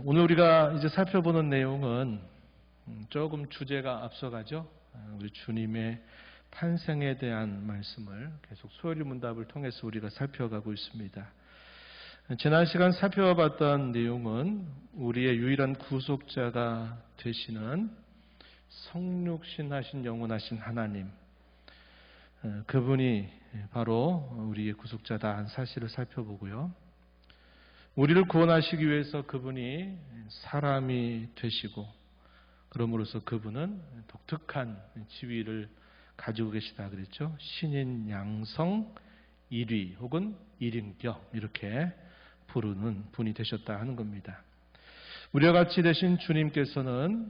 오늘 우리가 이제 살펴보는 내용은 조금 주제가 앞서가죠. 우리 주님의 탄생에 대한 말씀을 계속 소요리 문답을 통해서 우리가 살펴가고 있습니다. 지난 시간 살펴봤던 내용은 우리의 유일한 구속자가 되시는 성육신하신 영원하신 하나님, 그분이 바로 우리의 구속자다 한 사실을 살펴보고요. 우리를 구원하시기 위해서 그분이 사람이 되시고 그러므로서 그분은 독특한 지위를 가지고 계시다 그랬죠. 신인 양성 1위 혹은 1인격 이렇게 부르는 분이 되셨다 하는 겁니다. 우리와 같이 되신 주님께서는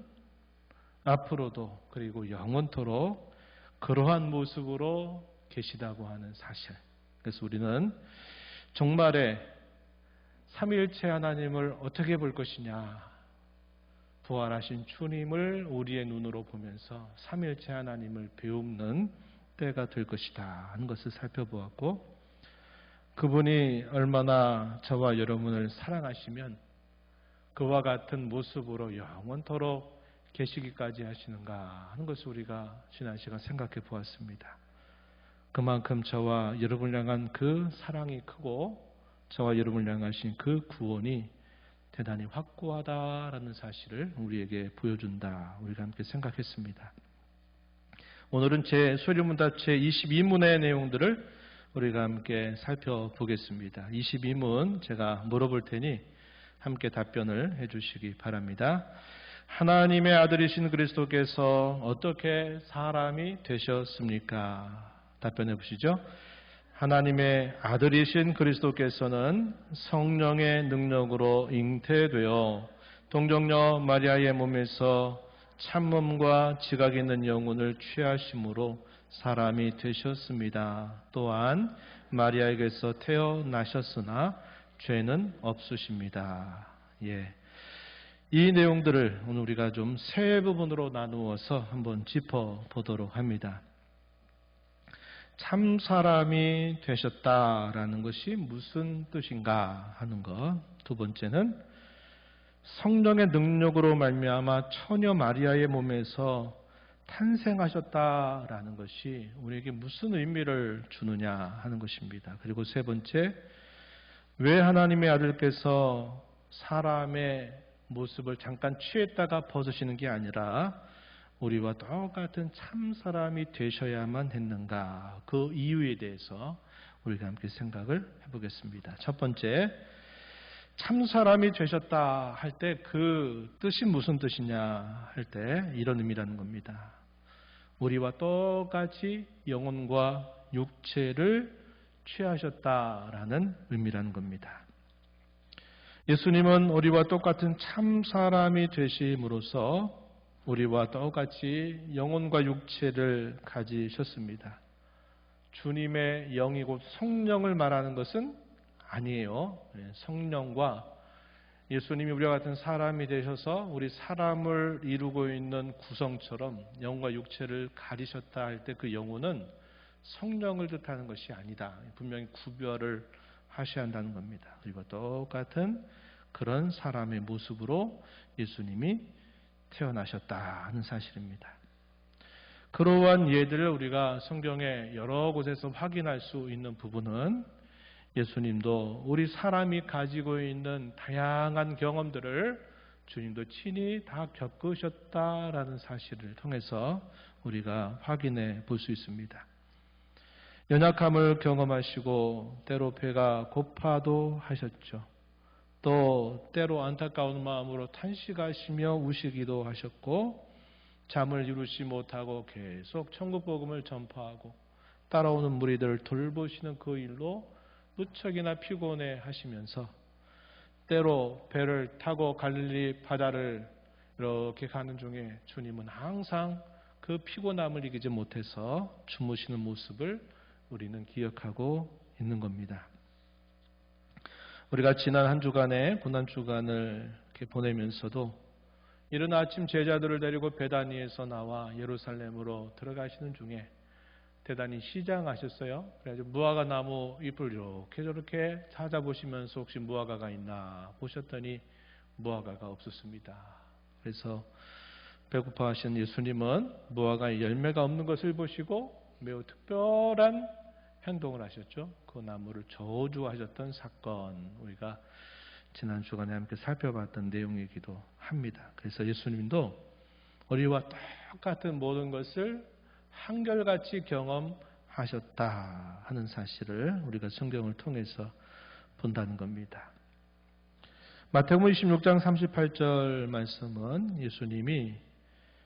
앞으로도 그리고 영원토록 그러한 모습으로 계시다고 하는 사실. 그래서 우리는 종말에 삼위일체 하나님을 어떻게 볼 것이냐, 부활하신 주님을 우리의 눈으로 보면서 삼위일체 하나님을 배우는 때가 될 것이다 하는 것을 살펴보았고, 그분이 얼마나 저와 여러분을 사랑하시면 그와 같은 모습으로 영원토록 계시기까지 하시는가 하는 것을 우리가 지난 시간 생각해 보았습니다. 그만큼 저와 여러분을 향한 그 사랑이 크고 저와 여러분을 향하신 그 구원이 대단히 확고하다라는 사실을 우리에게 보여준다. 우리가 함께 생각했습니다. 오늘은 소요리문답 제22문의 내용들을 우리가 함께 살펴보겠습니다. 22문 제가 물어볼 테니 함께 답변을 해주시기 바랍니다. 하나님의 아들이신 그리스도께서 어떻게 사람이 되셨습니까? 답변해 보시죠. 하나님의 아들이신 그리스도께서는 성령의 능력으로 잉태되어 동정녀 마리아의 몸에서 참몸과 지각 있는 영혼을 취하심으로 사람이 되셨습니다. 또한 마리아에게서 태어나셨으나 죄는 없으십니다. 이 내용들을 오늘 우리가 좀 세 부분으로 나누어서 한번 짚어보도록 합니다. 참 사람이 되셨다라는 것이 무슨 뜻인가 하는 것. 두 번째는 성령의 능력으로 말미암아 처녀 마리아의 몸에서 탄생하셨다라는 것이 우리에게 무슨 의미를 주느냐 하는 것입니다. 그리고 세 번째, 왜 하나님의 아들께서 사람의 모습을 잠깐 취했다가 벗으시는 게 아니라 우리와 똑같은 참 사람이 되셔야만 했는가, 그 이유에 대해서 우리가 함께 생각을 해보겠습니다. 첫 번째, 참 사람이 되셨다 할 때 그 뜻이 무슨 뜻이냐 할 때 이런 의미라는 겁니다. 우리와 똑같이 영혼과 육체를 취하셨다라는 의미라는 겁니다. 예수님은 우리와 똑같은 참 사람이 되심으로써 우리와 똑같이 영혼과 육체를 가지셨습니다. 주님의 영이 곧 성령을 말하는 것은 아니에요. 성령과 예수님이 우리와 같은 사람이 되셔서 우리 사람을 이루고 있는 구성처럼 영과 육체를 가리셨다 할 때 그 영혼은 성령을 뜻하는 것이 아니다. 분명히 구별을 하셔야 한다는 겁니다. 그리고 똑같은 그런 사람의 모습으로 예수님이 태어나셨다 하는 사실입니다. 그러한 예들을 우리가 성경의 여러 곳에서 확인할 수 있는 부분은 예수님도 우리 사람이 가지고 있는 다양한 경험들을 주님도 친히 다 겪으셨다라는 사실을 통해서 우리가 확인해 볼 수 있습니다. 연약함을 경험하시고 때로 배가 고파도 하셨죠. 또 때로 안타까운 마음으로 탄식하시며 우시기도 하셨고, 잠을 이루지 못하고 계속 천국 복음을 전파하고 따라오는 무리들을 돌보시는 그 일로 무척이나 피곤해 하시면서 때로 배를 타고 갈릴리 바다를 이렇게 가는 중에 주님은 항상 그 피곤함을 이기지 못해서 주무시는 모습을 우리는 기억하고 있는 겁니다. 우리가 지난 한 주간의 고난주간을 이렇게 보내면서도 이른 아침 제자들을 데리고 베다니에서 나와 예루살렘으로 들어가시는 중에 대단히 시장하셨어요. 그래서 무화과 나무 잎을 이렇게 저렇게 찾아보시면서 혹시 무화과가 있나 보셨더니 무화과가 없었습니다. 그래서 배고파하신 예수님은 무화과에 열매가 없는 것을 보시고 매우 특별한 행동을 하셨죠. 그 나무를 저주하셨던 사건, 우리가 지난 주간에 함께 살펴봤던 내용이기도 합니다. 그래서 예수님도 우리와 똑같은 모든 것을 한결같이 경험하셨다 하는 사실을 우리가 성경을 통해서 본다는 겁니다. 마태복음 26장 38절 말씀은 예수님이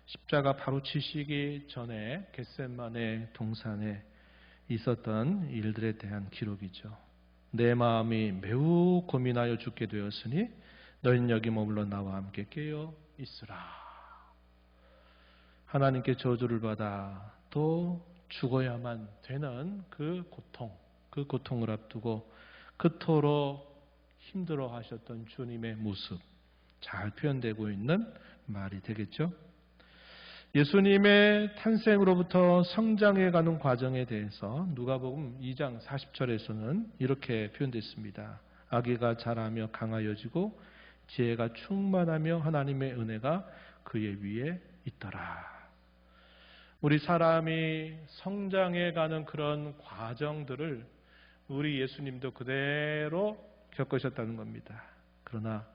십자가 바로 치시기 전에 겟세마네 동산에 있었던 일들에 대한 기록이죠. 내 마음이 매우 고민하여 죽게 되었으니 너희는 여기 머물러 나와 함께 깨어 있으라. 하나님께 저주를 받아 또 죽어야만 되는 그 고통을 앞두고 그토록 힘들어 하셨던 주님의 모습, 잘 표현되고 있는 말이 되겠죠. 예수님의 탄생으로부터 성장해 가는 과정에 대해서 누가복음 2장 40절에서는 이렇게 표현됐습니다. 아기가 자라며 강하여지고 지혜가 충만하며 하나님의 은혜가 그의 위에 있더라. 우리 사람이 성장해 가는 그런 과정들을 우리 예수님도 그대로 겪으셨다는 겁니다. 그러나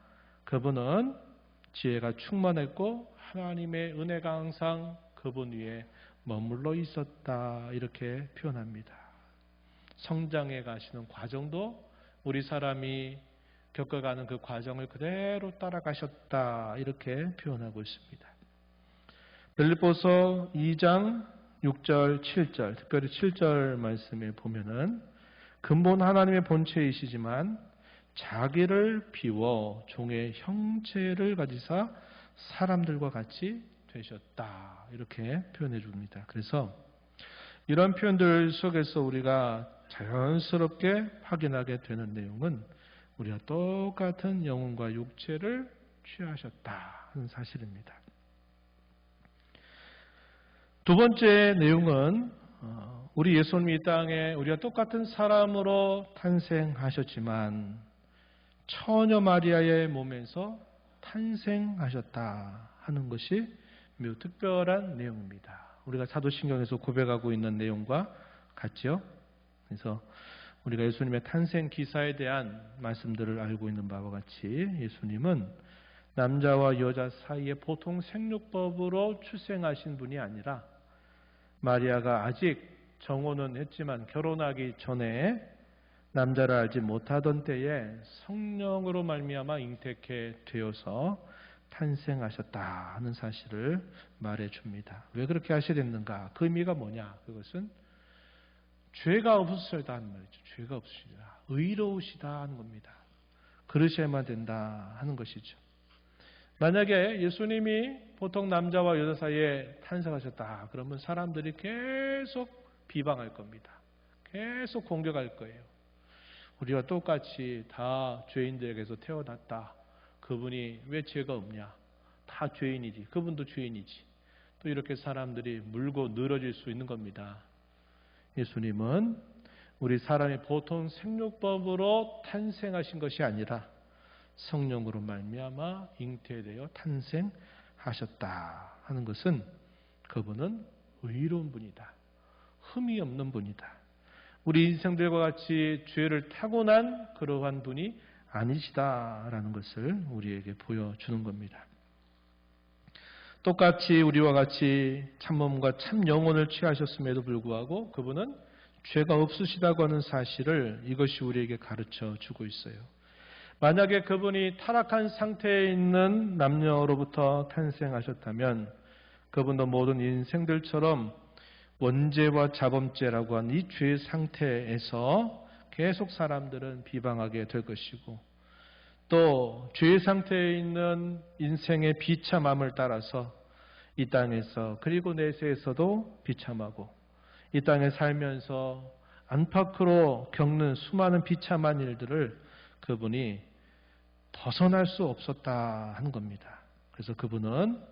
그분은 지혜가 충만했고 하나님의 은혜가 항상 그분 위에 머물러 있었다, 이렇게 표현합니다. 성장해 가시는 과정도 우리 사람이 겪어가는 그 과정을 그대로 따라가셨다, 이렇게 표현하고 있습니다. 빌립보서 2장 6절 7절, 특별히 7절 말씀에 보면은 근본 하나님의 본체이시지만 자기를 비워 종의 형체를 가지사 사람들과 같이 되셨다, 이렇게 표현해 줍니다. 그래서 이런 표현들 속에서 우리가 자연스럽게 확인하게 되는 내용은 우리가 똑같은 영혼과 육체를 취하셨다 하는 사실입니다. 두 번째 내용은 우리 예수님이 이 땅에 우리가 똑같은 사람으로 탄생하셨지만 처녀 마리아의 몸에서 탄생하셨다 하는 것이 매우 특별한 내용입니다. 우리가 사도신경에서 고백하고 있는 내용과 같죠. 그래서 우리가 예수님의 탄생 기사에 대한 말씀들을 알고 있는 바와 같이 예수님은 남자와 여자 사이에 보통 생육법으로 출생하신 분이 아니라 마리아가 아직 정혼은 했지만 결혼하기 전에 남자를 알지 못하던 때에 성령으로 말미암아 잉태케 되어서 탄생하셨다 하는 사실을 말해줍니다. 왜 그렇게 하셔야 됐는가? 그 의미가 뭐냐? 그것은 죄가 없으시다 하는 말이죠. 죄가 없으시다. 의로우시다 하는 겁니다. 그러셔야만 된다 하는 것이죠. 만약에 예수님이 보통 남자와 여자 사이에 탄생하셨다 그러면 사람들이 계속 비방할 겁니다. 계속 공격할 거예요. 우리와 똑같이 다 죄인들에게서 태어났다. 그분이 왜 죄가 없냐? 다 죄인이지. 그분도 죄인이지. 또 이렇게 사람들이 물고 늘어질 수 있는 겁니다. 예수님은 우리 사람의 보통 생육법으로 탄생하신 것이 아니라 성령으로 말미암아 잉태되어 탄생하셨다 하는 것은 그분은 의로운 분이다. 흠이 없는 분이다. 우리 인생들과 같이 죄를 타고난 그러한 분이 아니시다라는 것을 우리에게 보여주는 겁니다. 똑같이 우리와 같이 참몸과 참 영혼을 취하셨음에도 불구하고 그분은 죄가 없으시다고 하는 사실을 이것이 우리에게 가르쳐 주고 있어요. 만약에 그분이 타락한 상태에 있는 남녀로부터 탄생하셨다면 그분도 모든 인생들처럼 원죄와 자범죄라고 하는 이 죄 상태에서 계속 사람들은 비방하게 될 것이고 또 죄 상태에 있는 인생의 비참함을 따라서 이 땅에서 그리고 내세에서도 비참하고 이 땅에 살면서 안팎으로 겪는 수많은 비참한 일들을 그분이 벗어날 수 없었다 하는 겁니다. 그래서 그분은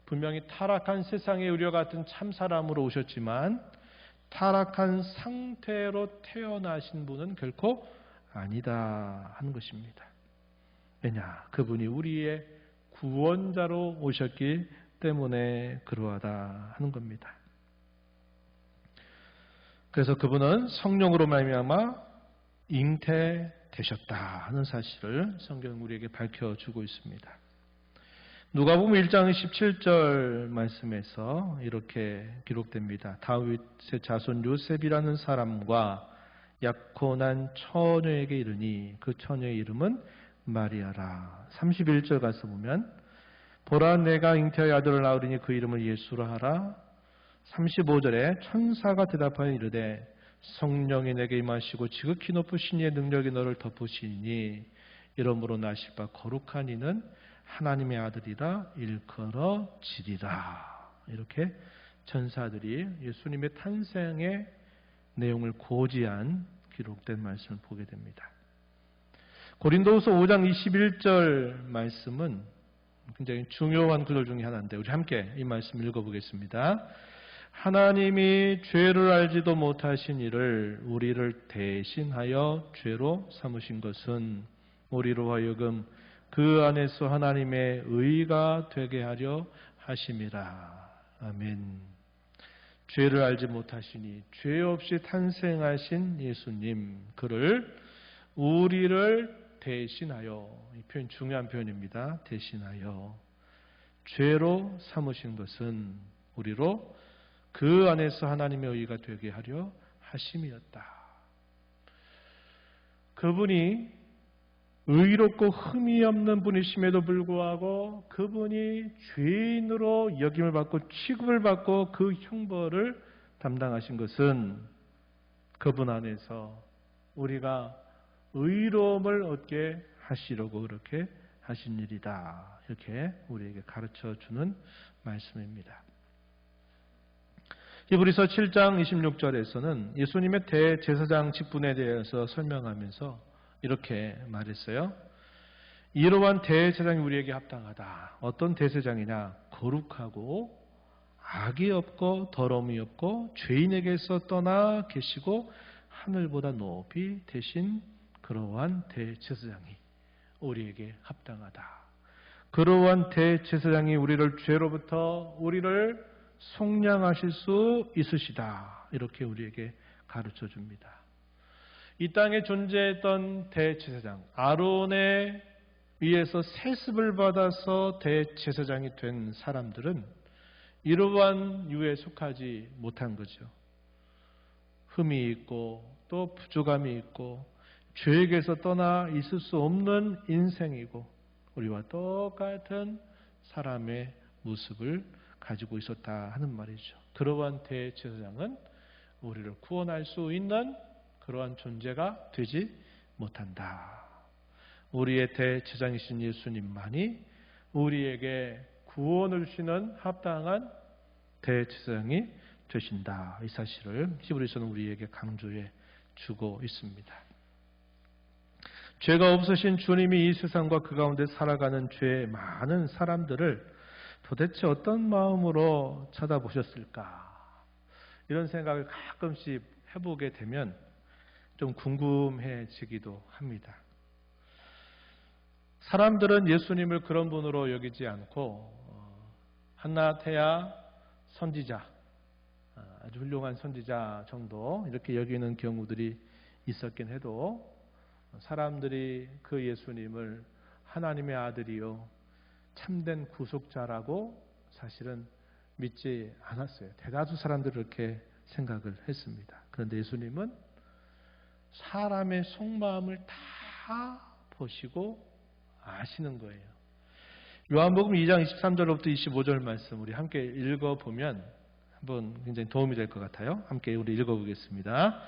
분명히 타락한 세상의 우리와 같은 참 사람으로 오셨지만 타락한 상태로 태어나신 분은 결코 아니다 하는 것입니다. 왜냐? 그분이 우리의 구원자로 오셨기 때문에 그러하다 하는 겁니다. 그래서 그분은 성령으로 말미암아 잉태되셨다 하는 사실을 성경 우리에게 밝혀주고 있습니다. 누가복음 1장 17절 말씀에서 이렇게 기록됩니다. 다윗의 자손 요셉이라는 사람과 약혼한 처녀에게 이르니 그 처녀의 이름은 마리아라. 31절 가서 보면 보라 내가 잉태하여 아들을 낳으리니 그 이름을 예수라 하라. 35절에 천사가 대답하여 이르되 성령이 내게 임하시고 지극히 높으신 이의 능력이 너를 덮으시니 이러므로 나실 바 거룩한 이는 하나님의 아들이라 일컬어지리라. 이렇게 천사들이 예수님의 탄생의 내용을 고지한 기록된 말씀을 보게 됩니다. 고린도후서 5장 21절 말씀은 굉장히 중요한 구절 중에 하나인데 우리 함께 이 말씀 읽어보겠습니다. 하나님이 죄를 알지도 못하신 이를 우리를 대신하여 죄로 삼으신 것은 우리로 하여금 그 안에서 하나님의 의가 되게 하려 하심이라. 아멘. 죄를 알지 못하시니 죄 없이 탄생하신 예수님, 그를 우리를 대신하여, 이 표현 중요한 표현입니다. 대신하여 죄로 삼으신 것은 우리로 그 안에서 하나님의 의가 되게 하려 하심이었다. 그분이 의롭고 흠이 없는 분이심에도 불구하고 그분이 죄인으로 여김을 받고 취급을 받고 그 형벌을 담당하신 것은 그분 안에서 우리가 의로움을 얻게 하시려고 그렇게 하신 일이다. 이렇게 우리에게 가르쳐주는 말씀입니다. 히브리서 7장 26절에서는 예수님의 대제사장 직분에 대해서 설명하면서 이렇게 말했어요. 이러한 대제사장이 우리에게 합당하다. 어떤 대제사장이냐? 거룩하고 악이 없고 더러움이 없고 죄인에게서 떠나 계시고 하늘보다 높이 되신 그러한 대제사장이 우리에게 합당하다. 그러한 대제사장이 우리를 죄로부터 우리를 속량하실 수 있으시다. 이렇게 우리에게 가르쳐 줍니다. 이 땅에 존재했던 대제사장 아론의 위에서 세습을 받아서 대제사장이 된 사람들은 이러한 유에 속하지 못한 거죠. 흠이 있고 또 부족함이 있고 죄에게서 떠나 있을 수 없는 인생이고 우리와 똑같은 사람의 모습을 가지고 있었다 하는 말이죠. 그러한 대제사장은 우리를 구원할 수 있는 그러한 존재가 되지 못한다. 우리의 대제사장이신 예수님만이 우리에게 구원을 주시는 합당한 대제사장이 되신다. 이 사실을 히브리서는 우리에게 강조해 주고 있습니다. 죄가 없으신 주님이 이 세상과 그 가운데 살아가는 죄 많은 사람들을 도대체 어떤 마음으로 쳐다보셨을까? 이런 생각을 가끔씩 해보게 되면 좀 궁금해지기도 합니다. 사람들은 예수님을 그런 분으로 여기지 않고 한나태야 선지자, 아주 훌륭한 선지자 정도 이렇게 여기는 경우들이 있었긴 해도 사람들이 그 예수님을 하나님의 아들이요 참된 구속자라고 사실은 믿지 않았어요. 대다수 사람들은 그렇게 생각을 했습니다. 그런데 예수님은 사람의 속마음을 다 보시고 아시는 거예요. 요한복음 2장 23절부터 25절 말씀 우리 함께 읽어보면 한번 굉장히 도움이 될 것 같아요. 함께 우리 읽어보겠습니다.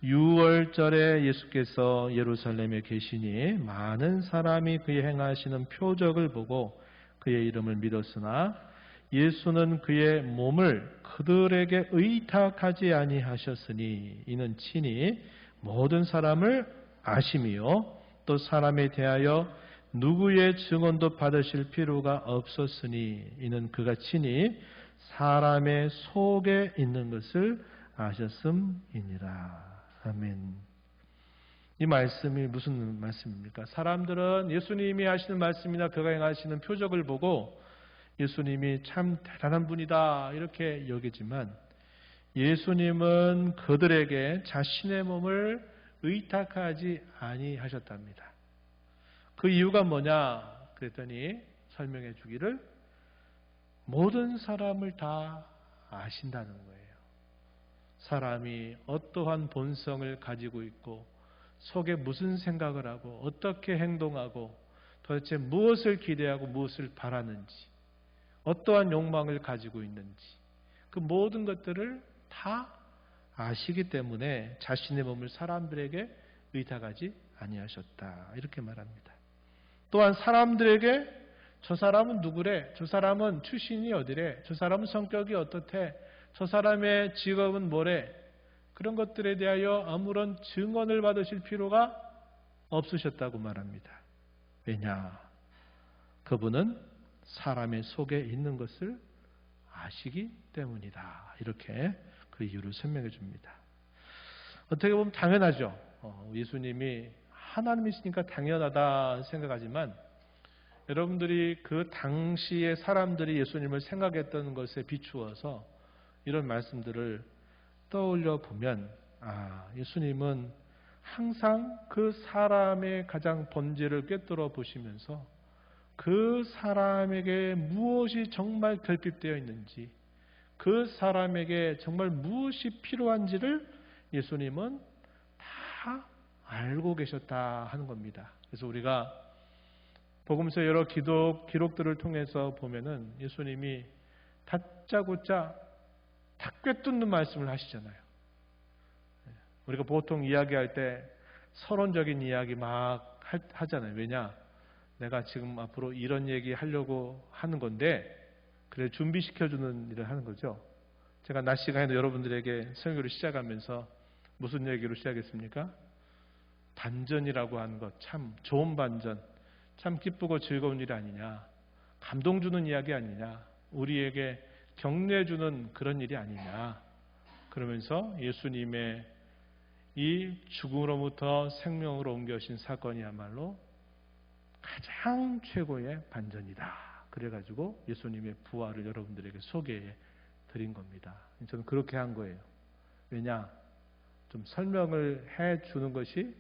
6월절에 예수께서 예루살렘에 계시니 많은 사람이 그의 행하시는 표적을 보고 그의 이름을 믿었으나 예수는 그의 몸을 그들에게 의탁하지 아니하셨으니 이는 친히 모든 사람을 아심이요 또 사람에 대하여 누구의 증언도 받으실 필요가 없었으니 이는 그가 친히 사람의 속에 있는 것을 아셨음이니라. 아멘. 이 말씀이 무슨 말씀입니까? 사람들은 예수님이 하시는 말씀이나 그가 행하시는 표적을 보고 예수님이 참 대단한 분이다 이렇게 여기지만 예수님은 그들에게 자신의 몸을 의탁하지 아니하셨답니다. 그 이유가 뭐냐 그랬더니 설명해 주기를 모든 사람을 다 아신다는 거예요. 사람이 어떠한 본성을 가지고 있고 속에 무슨 생각을 하고 어떻게 행동하고 도대체 무엇을 기대하고 무엇을 바라는지 어떠한 욕망을 가지고 있는지 그 모든 것들을 다 아시기 때문에 자신의 몸을 사람들에게 의탁하지 아니하셨다 이렇게 말합니다. 또한 사람들에게 저 사람은 누구래? 저 사람은 출신이 어디래? 저 사람은 성격이 어떻대? 저 사람의 직업은 뭐래? 그런 것들에 대하여 아무런 증언을 받으실 필요가 없으셨다고 말합니다. 왜냐? 그분은 사람의 속에 있는 것을 아시기 때문이다. 이렇게 그 이유를 설명해 줍니다. 어떻게 보면 당연하죠. 예수님이 하나님이시니까 당연하다 생각하지만 여러분들이 그 당시의 사람들이 예수님을 생각했던 것에 비추어서 이런 말씀들을 떠올려 보면 예수님은 항상 그 사람의 가장 본질을 꿰뚫어 보시면서 그 사람에게 무엇이 정말 결핍되어 있는지 그 사람에게 정말 무엇이 필요한지를 예수님은 다 알고 계셨다 하는 겁니다. 그래서 우리가 복음서 여러 기록들을 통해서 보면은 예수님이 다짜고짜 다 꿰뚫는 말씀을 하시잖아요. 우리가 보통 이야기할 때 서론적인 이야기 막 하잖아요. 왜냐? 내가 지금 앞으로 이런 얘기 하려고 하는 건데 그래 준비시켜주는 일을 하는 거죠. 제가 낮 시간에도 여러분들에게 설교를 시작하면서 무슨 얘기로 시작했습니까? 반전이라고 하는 것, 참 좋은 반전, 참 기쁘고 즐거운 일 아니냐, 감동 주는 이야기 아니냐, 우리에게 격려해 주는 그런 일이 아니냐. 그러면서 예수님의 이 죽음으로부터 생명으로 옮겨오신 사건이야말로 가장 최고의 반전이다. 그래가지고 예수님의 부활을 여러분들에게 소개해 드린 겁니다. 저는 그렇게 한 거예요. 왜냐? 좀 설명을 해 주는 것이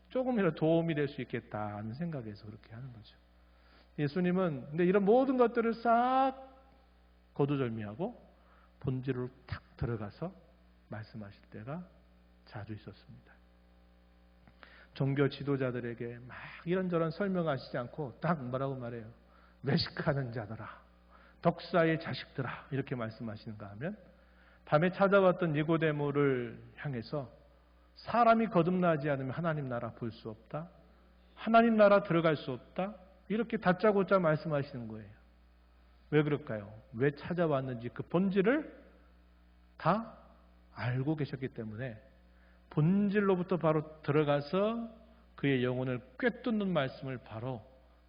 조금이라도 도움이 될 수 있겠다 하는 생각에서 그렇게 하는 거죠. 예수님은 근데 이런 모든 것들을 싹 거두절미하고 본질로 탁 들어가서 말씀하실 때가 자주 있었습니다. 종교 지도자들에게 막 이런저런 설명하시지 않고 딱 뭐라고 말해요? 외식하는 자들아, 덕사의 자식들아 이렇게 말씀하시는가 하면 밤에 찾아왔던 니고데모를 향해서 사람이 거듭나지 않으면 하나님 나라 볼 수 없다. 하나님 나라 들어갈 수 없다. 이렇게 다짜고짜 말씀하시는 거예요. 왜 그럴까요? 왜 찾아왔는지 그 본질을 다 알고 계셨기 때문에 본질로부터 바로 들어가서 그의 영혼을 꿰뚫는 말씀을 바로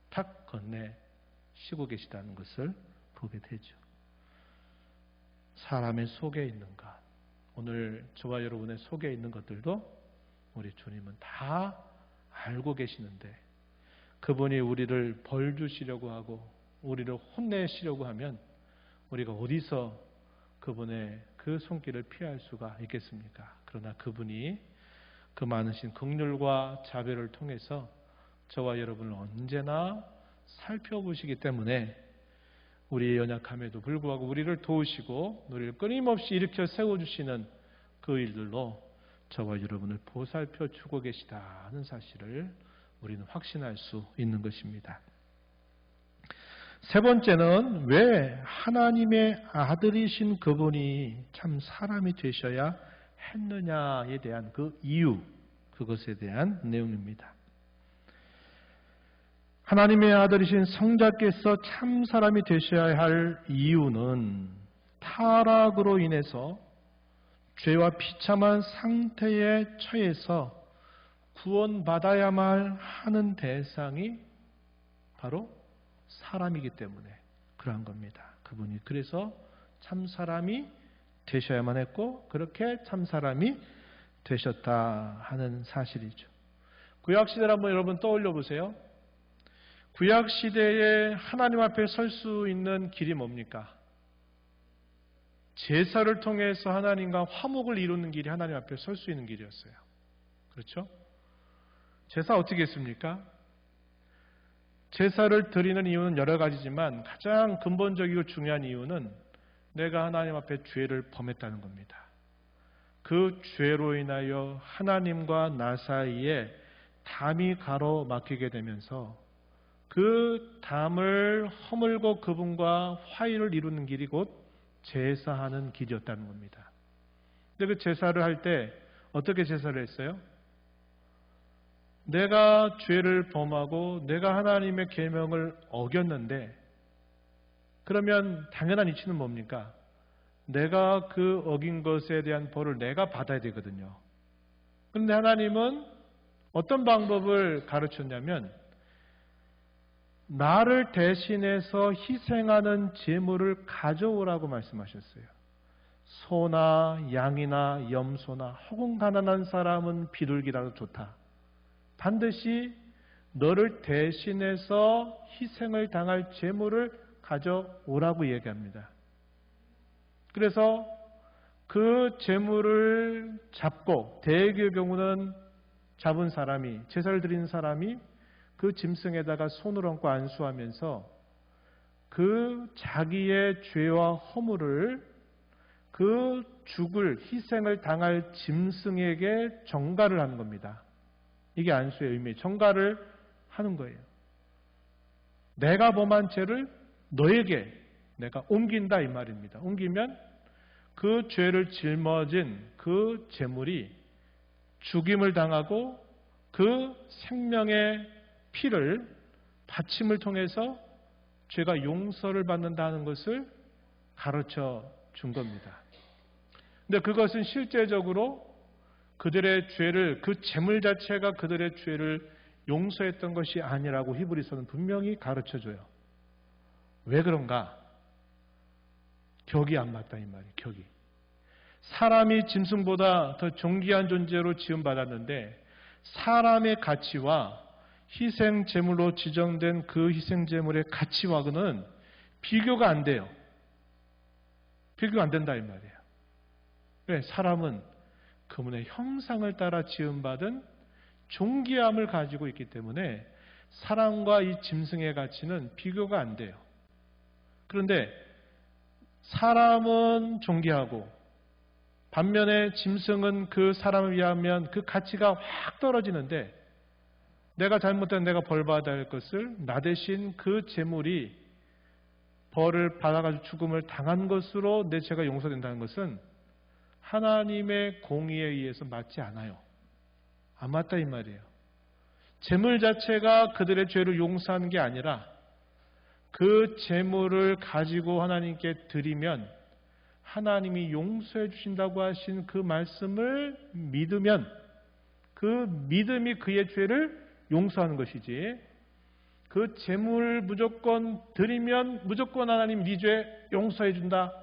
탁 건네시고 계시다는 것을 보게 되죠. 사람의 속에 있는 것, 오늘 저와 여러분의 속에 있는 것들도 우리 주님은 다 알고 계시는데 그분이 우리를 벌 주시려고 하고 우리를 혼내시려고 하면 우리가 어디서 그분의 그 손길을 피할 수가 있겠습니까? 그러나 그분이 그 많으신 긍휼과 자비를 통해서 저와 여러분을 언제나 살펴보시기 때문에 우리의 연약함에도 불구하고 우리를 도우시고 우리를 끊임없이 일으켜 세워주시는 그 일들로 저와 여러분을 보살펴 주고 계시다는 사실을 우리는 확신할 수 있는 것입니다. 세 번째는 왜 하나님의 아들이신 그분이 참 사람이 되셔야 했느냐에 대한 그 이유, 그것에 대한 내용입니다. 하나님의 아들이신 성자께서 참 사람이 되셔야 할 이유는 타락으로 인해서 죄와 비참한 상태에 처해서 구원받아야만 하는 대상이 바로 사람이기 때문에 그러한 겁니다. 그분이 그래서 참 사람이 되셔야만 했고 그렇게 참 사람이 되셨다 하는 사실이죠. 구약시대를 한번 여러분 떠올려 보세요. 구약시대에 하나님 앞에 설 수 있는 길이 뭡니까? 제사를 통해서 하나님과 화목을 이루는 길이 하나님 앞에 설 수 있는 길이었어요. 그렇죠? 제사 어떻게 했습니까? 제사를 드리는 이유는 여러 가지지만 가장 근본적이고 중요한 이유는 내가 하나님 앞에 죄를 범했다는 겁니다. 그 죄로 인하여 하나님과 나 사이에 담이 가로막히게 되면서 그 담을 허물고 그분과 화의를 이루는 길이 곧 제사하는 길이었다는 겁니다. 근데 그 제사를 할 때 어떻게 제사를 했어요? 내가 죄를 범하고 내가 하나님의 계명을 어겼는데 그러면 당연한 이치는 뭡니까? 내가 그 어긴 것에 대한 벌을 내가 받아야 되거든요. 그런데 하나님은 어떤 방법을 가르쳤냐면 나를 대신해서 희생하는 제물을 가져오라고 말씀하셨어요. 소나 양이나 염소나 혹은 가난한 사람은 비둘기라도 좋다. 반드시 너를 대신해서 희생을 당할 제물을 가져오라고 얘기합니다. 그래서 그 제물을 잡고 대개의 경우는 잡은 사람이 제사를 드리는 사람이 그 짐승에다가 손을 얹고 안수하면서 그 자기의 죄와 허물을 그 죽을 희생을 당할 짐승에게 전가를 하는 겁니다. 이게 안수의 의미, 전가를 하는 거예요. 내가 범한 죄를 너에게 내가 옮긴다 이 말입니다. 옮기면 그 죄를 짊어진 그 제물이 죽임을 당하고 그 생명의 피를 바침을 통해서 죄가 용서를 받는다는 것을 가르쳐 준 겁니다. 근데 그것은 실제적으로 그들의 죄를, 그 제물 자체가 그들의 죄를 용서했던 것이 아니라고 히브리서는 분명히 가르쳐줘요. 왜 그런가? 격이 안 맞다 이 말이에요. 격이. 사람이 짐승보다 더 존귀한 존재로 지음받았는데 사람의 가치와 희생 제물로 지정된 그 희생 제물의 가치와는 비교가 안 돼요. 비교가 안 된다 이 말이에요. 왜? 사람은 그분의 형상을 따라 지음받은 존귀함을 가지고 있기 때문에 사람과 이 짐승의 가치는 비교가 안 돼요. 그런데 사람은 존귀하고 반면에 짐승은 그 사람에 비하면 그 가치가 확 떨어지는데 내가 잘못한 내가 벌받아야 할 것을 나 대신 그 제물이 벌을 받아가지고 죽음을 당한 것으로 내 죄가 용서된다는 것은 하나님의 공의에 의해서 맞지 않아요. 안 맞다 이 말이에요. 제물 자체가 그들의 죄를 용서하는 게 아니라 그 제물을 가지고 하나님께 드리면 하나님이 용서해 주신다고 하신 그 말씀을 믿으면 그 믿음이 그의 죄를 용서하는 것이지 그 제물 무조건 드리면 무조건 하나님 네 죄 용서해 준다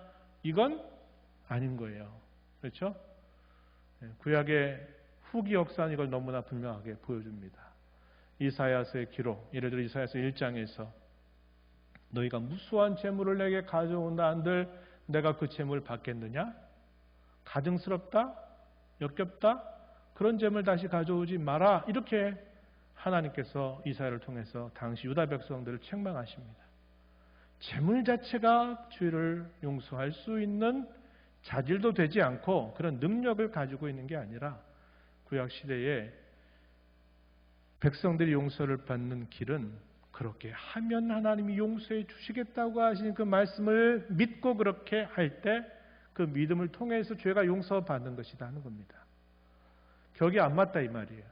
이건 아닌 거예요. 그렇죠? 구약의 후기 역사는 이걸 너무나 분명하게 보여줍니다. 이사야서의 기록, 예를 들어 이사야서 1장에서 너희가 무수한 재물을 내게 가져온다 한들 내가 그 재물을 받겠느냐? 가증스럽다? 역겹다? 그런 재물 다시 가져오지 마라. 이렇게 하나님께서 이사야를 통해서 당시 유다 백성들을 책망하십니다. 재물 자체가 죄를 용서할 수 있는 자질도 되지 않고 그런 능력을 가지고 있는 게 아니라 구약 시대에 백성들이 용서를 받는 길은 그렇게 하면 하나님이 용서해 주시겠다고 하신 그 말씀을 믿고 그렇게 할 때 그 믿음을 통해서 죄가 용서받는 것이다 하는 겁니다. 격이 안 맞다 이 말이에요.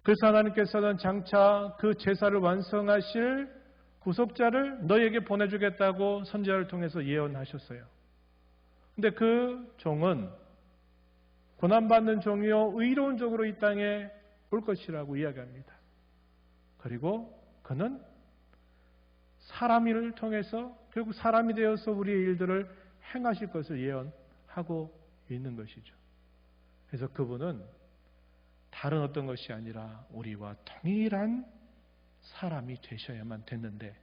그래서 하나님께서는 장차 그 제사를 완성하실 구속자를 너에게 보내주겠다고 선지자를 통해서 예언하셨어요. 근데 그 종은 고난받는 종이요 의로운 종으로 이 땅에 올 것이라고 이야기합니다. 그리고 그는 사람을 통해서 결국 사람이 되어서 우리의 일들을 행하실 것을 예언하고 있는 것이죠. 그래서 그분은 다른 어떤 것이 아니라 우리와 동일한 사람이 되셔야만 됐는데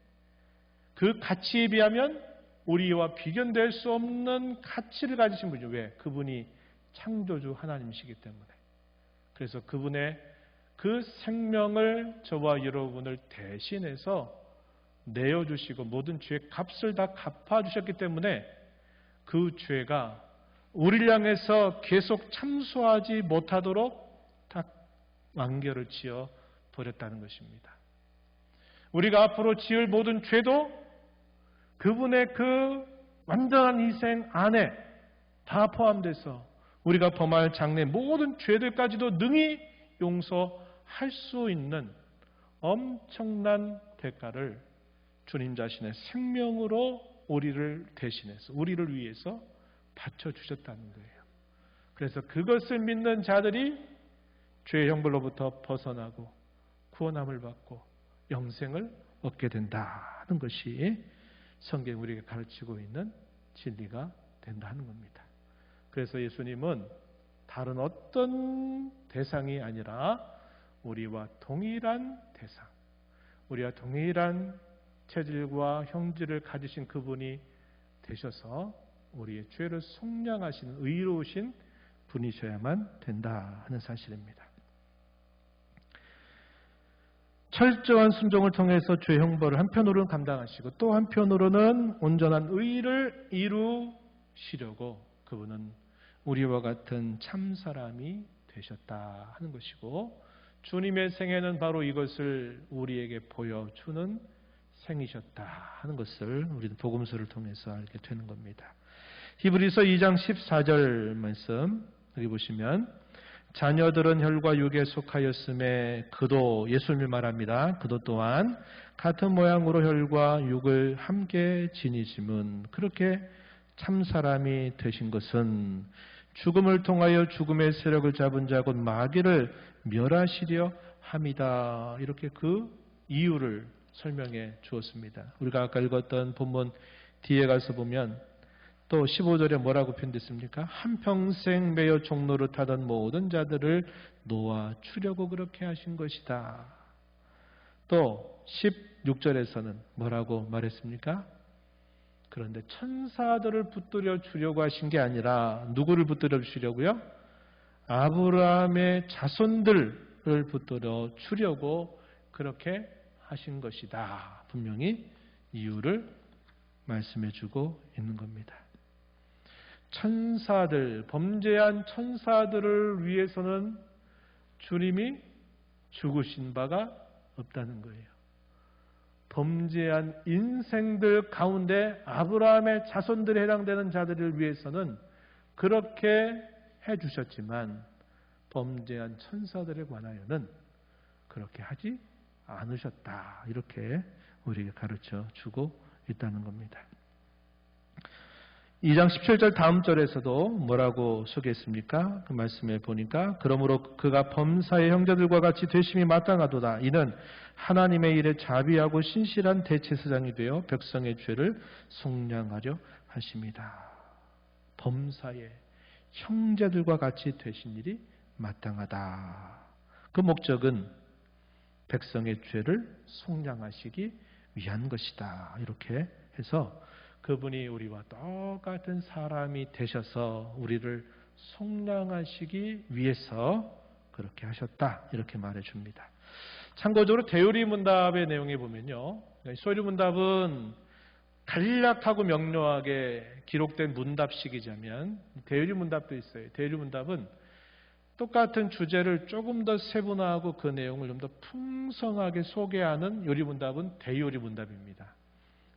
그 가치에 비하면 우리와 비견될 수 없는 가치를 가지신 분이죠. 왜? 그분이 창조주 하나님이시기 때문에. 그래서 그분의 그 생명을 저와 여러분을 대신해서 내어주시고 모든 죄의 값을 다 갚아주셨기 때문에 그 죄가 우리를 향해서 계속 참수하지 못하도록 다 완결을 지어 버렸다는 것입니다. 우리가 앞으로 지을 모든 죄도 그분의 그 완전한 희생 안에 다 포함돼서 우리가 범할 장래 모든 죄들까지도 능히 용서할 수 있는 엄청난 대가를 주님 자신의 생명으로 우리를 대신해서 우리를 위해서 바쳐주셨다는 거예요. 그래서 그것을 믿는 자들이 죄의 형벌로부터 벗어나고 구원함을 받고 영생을 얻게 된다는 것이 성경이 우리에게 가르치고 있는 진리가 된다는 겁니다. 그래서 예수님은 다른 어떤 대상이 아니라 우리와 동일한 대상, 우리와 동일한 체질과 형질을 가지신 그분이 되셔서 우리의 죄를 속량하시는 의로우신 분이셔야만 된다 하는 사실입니다. 철저한 순종을 통해서 죄 형벌을 한편으로는 감당하시고 또 한편으로는 온전한 의를 이루시려고 그분은 우리와 같은 참사람이 되셨다 하는 것이고 주님의 생애는 바로 이것을 우리에게 보여주는 생이셨다 하는 것을 우리는 복음서를 통해서 알게 되는 겁니다. 히브리서 2장 14절 말씀 여기 보시면 자녀들은 혈과 육에 속하였음에 그도 예수님이 말합니다. 그도 또한 같은 모양으로 혈과 육을 함께 지니심은 그렇게 참사람이 되신 것은 죽음을 통하여 죽음의 세력을 잡은 자 곧 마귀를 멸하시려 함이다. 이렇게 그 이유를 설명해 주었습니다. 우리가 아까 읽었던 본문 뒤에 가서 보면 또 15절에 뭐라고 표현됐습니까? 한평생 매여 종로를 타던 모든 자들을 놓아주려고 그렇게 하신 것이다. 또 16절에서는 뭐라고 말했습니까? 그런데 천사들을 붙들어 주려고 하신 게 아니라 누구를 붙들어 주시려고요? 아브라함의 자손들을 붙들어 주려고 그렇게 하신 것이다. 분명히 이유를 말씀해 주고 있는 겁니다. 천사들, 범죄한 천사들을 위해서는 주님이 죽으신 바가 없다는 거예요. 범죄한 인생들 가운데 아브라함의 자손들에 해당되는 자들을 위해서는 그렇게 해주셨지만 범죄한 천사들에 관하여는 그렇게 하지 않으셨다. 이렇게 우리에게 가르쳐 주고 있다는 겁니다. 2장 17절 다음 절에서도 뭐라고 소개했습니까? 그 말씀에 보니까 그러므로 그가 범사의 형제들과 같이 되심이 마땅하도다. 이는 하나님의 일에 자비하고 신실한 대제사장이 되어 백성의 죄를 속량하려 하심이다. 범사의 형제들과 같이 되신 일이 마땅하다. 그 목적은 백성의 죄를 속량하시기 위한 것이다. 이렇게 해서 그분이 우리와 똑같은 사람이 되셔서 우리를 속량하시기 위해서 그렇게 하셨다. 이렇게 말해줍니다. 참고적으로 대요리문답의 내용에 보면요. 소요리문답은 간략하고 명료하게 기록된 문답식이자면 대요리문답도 있어요. 대요리문답은 똑같은 주제를 조금 더 세분화하고 그 내용을 좀 더 풍성하게 소개하는 요리문답은 대요리문답입니다.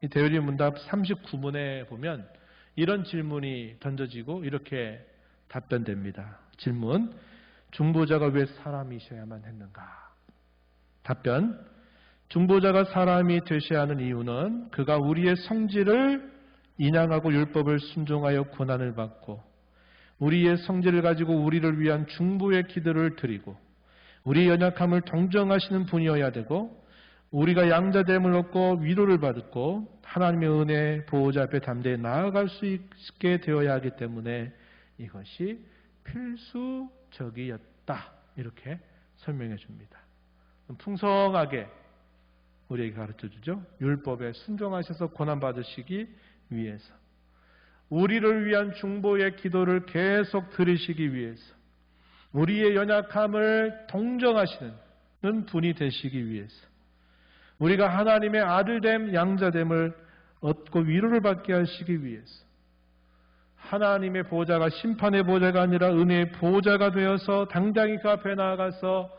이 대요리문답 39문에 보면 이런 질문이 던져지고 이렇게 답변됩니다. 질문: 중보자가 왜 사람이셔야만 했는가? 답변: 중보자가 사람이 되셔야 하는 이유는 그가 우리의 성질을 인양하고 율법을 순종하여 고난을 받고 우리의 성질을 가지고 우리를 위한 중보의 기도를 드리고 우리의 연약함을 동정하시는 분이어야 되고 우리가 양자됨을 얻고 위로를 받고 하나님의 은혜 보호자 앞에 담대히 나아갈 수 있게 되어야 하기 때문에 이것이 필수적이었다. 이렇게 설명해 줍니다. 풍성하게 우리에게 가르쳐 주죠. 율법에 순종하셔서 고난받으시기 위해서, 우리를 위한 중보의 기도를 계속 들으시기 위해서, 우리의 연약함을 동정하시는 분이 되시기 위해서, 우리가 하나님의 아들됨, 양자됨을 얻고 위로를 받게 하시기 위해서, 하나님의 보좌가 심판의 보좌가 아니라 은혜의 보좌가 되어서 당당히 그 앞에 나아가서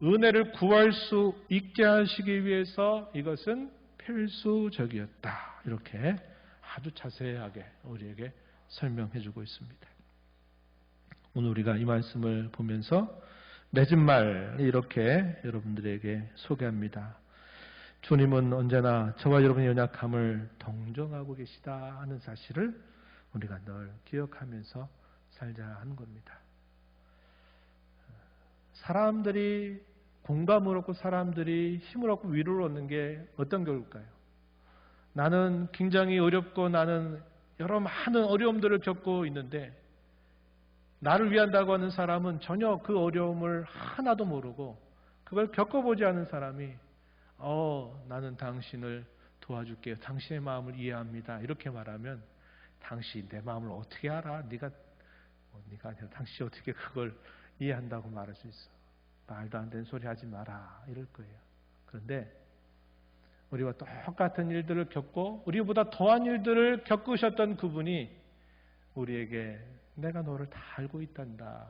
은혜를 구할 수 있게 하시기 위해서 이것은 필수적이었다. 이렇게 아주 자세하게 우리에게 설명해 주고 있습니다. 오늘 우리가 이 말씀을 보면서 맺은 말 이렇게 여러분들에게 소개합니다. 주님은 언제나 저와 여러분의 연약함을 동정하고 계시다 하는 사실을 우리가 늘 기억하면서 살자 하는 겁니다. 사람들이 공감을 얻고 사람들이 힘을 얻고 위로를 얻는 게 어떤 결과일까요? 나는 굉장히 어렵고 나는 여러 많은 어려움들을 겪고 있는데 나를 위한다고 하는 사람은 전혀 그 어려움을 하나도 모르고 그걸 겪어보지 않은 사람이 나는 당신을 도와줄게요. 당신의 마음을 이해합니다. 이렇게 말하면 당신 내 마음을 어떻게 알아? 네가 아니라 당신이 어떻게 그걸 이해한다고 말할 수 있어. 말도 안 되는 소리 하지 마라. 이럴 거예요. 그런데 우리와 똑같은 일들을 겪고 우리보다 더한 일들을 겪으셨던 그분이 우리에게 내가 너를 다 알고 있단다.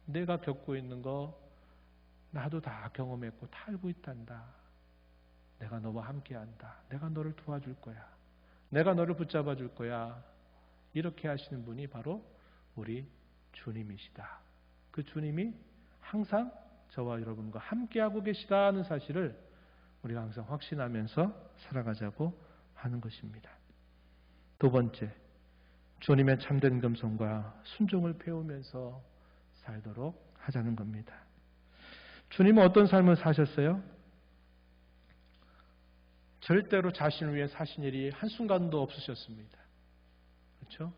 내가 겪고 있는 거 나도 다 경험했고 다 알고 있단다. 내가 너와 함께한다. 내가 너를 도와줄 거야. 내가 너를 붙잡아 줄 거야. 이렇게 하시는 분이 바로 우리 주님이시다. 그 주님이 항상 저와 여러분과 함께하고 계시다는 사실을 우리가 항상 확신하면서 살아가자고 하는 것입니다. 두 번째, 주님의 참된 겸손과 순종을 배우면서 살도록 하자는 겁니다. 주님은 어떤 삶을 사셨어요? 절대로 자신을 위해 사신 일이 한순간도 없으셨습니다. 그렇죠?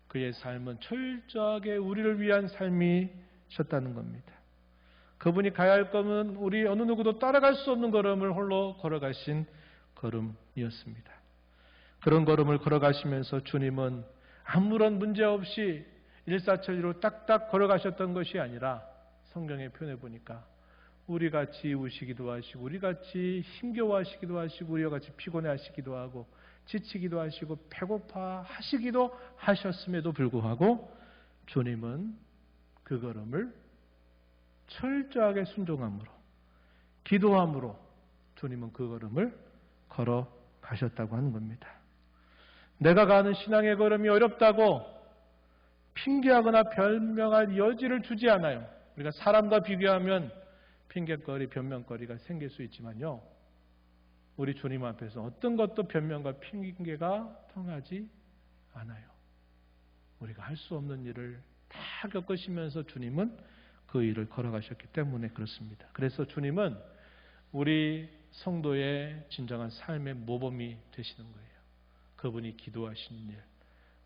그의 삶은 철저하게 우리를 위한 삶이셨다는 겁니다. 그분이 가야 할 걸음은 우리 어느 누구도 따라갈 수 없는 걸음을 홀로 걸어가신 걸음이었습니다. 그런 걸음을 걸어가시면서 주님은 아무런 문제 없이 일사천리로 딱딱 걸어가셨던 것이 아니라 성경에 표현해 보니까 우리같이 우시기도 하시고 우리같이 힘겨워하시기도 하시고 우리와 같이 피곤해하시기도 하고 지치기도 하시고 배고파하시기도 하셨음에도 불구하고 주님은 그 걸음을 철저하게 순종함으로 기도함으로 주님은 그 걸음을 걸어가셨다고 하는 겁니다. 내가 가는 신앙의 걸음이 어렵다고 핑계하거나 변명할 여지를 주지 않아요. 우리가 사람과 비교하면 핑계거리, 변명거리가 생길 수 있지만요. 우리 주님 앞에서 어떤 것도 변명과 핑계가 통하지 않아요. 우리가 할 수 없는 일을 다 겪으시면서 주님은 그 일을 걸어가셨기 때문에 그렇습니다. 그래서 주님은 우리 성도의 진정한 삶의 모범이 되시는 거예요. 그분이 기도하신 일,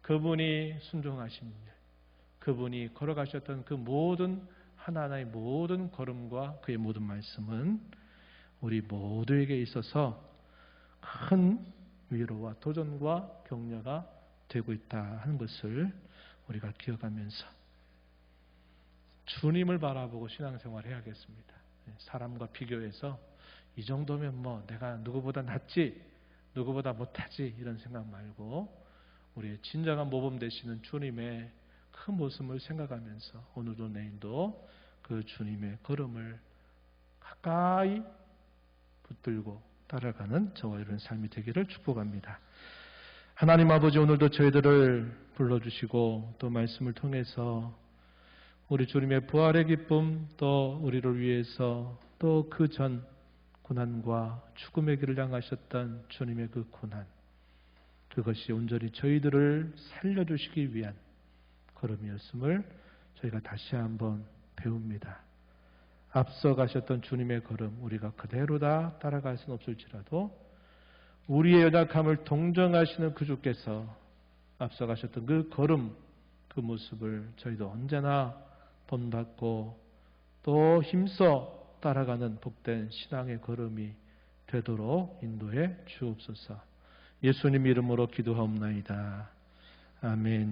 그분이 순종하신 일, 그분이 걸어가셨던 그 모든 하나하나의 모든 걸음과 그의 모든 말씀은 우리 모두에게 있어서 큰 위로와 도전과 격려가 되고 있다 하는 것을 우리가 기억하면서 주님을 바라보고 신앙생활을 해야겠습니다. 사람과 비교해서 이 정도면 뭐 내가 누구보다 낫지, 누구보다 못하지 이런 생각 말고 우리의 진정한 모범 되시는 주님의 그 모습을 생각하면서 오늘도 내일도 그 주님의 걸음을 가까이 붙들고 따라가는 저와 이런 삶이 되기를 축복합니다. 하나님 아버지, 오늘도 저희들을 불러주시고 또 말씀을 통해서 우리 주님의 부활의 기쁨, 또 우리를 위해서 또 그 전 고난과 죽음의 길을 향하셨던 주님의 그 고난, 그것이 온전히 저희들을 살려주시기 위한 걸음이었음을 저희가 다시 한번 배웁니다. 앞서 가셨던 주님의 걸음, 우리가 그대로 다 따라갈 수는 없을지라도 우리의 연약함을 동정하시는 그 주께서 앞서 가셨던 그 걸음, 그 모습을 저희도 언제나 본받고 또 힘써 따라가는 복된 신앙의 걸음이 되도록 인도해 주옵소서. 예수님 이름으로 기도하옵나이다. 아멘.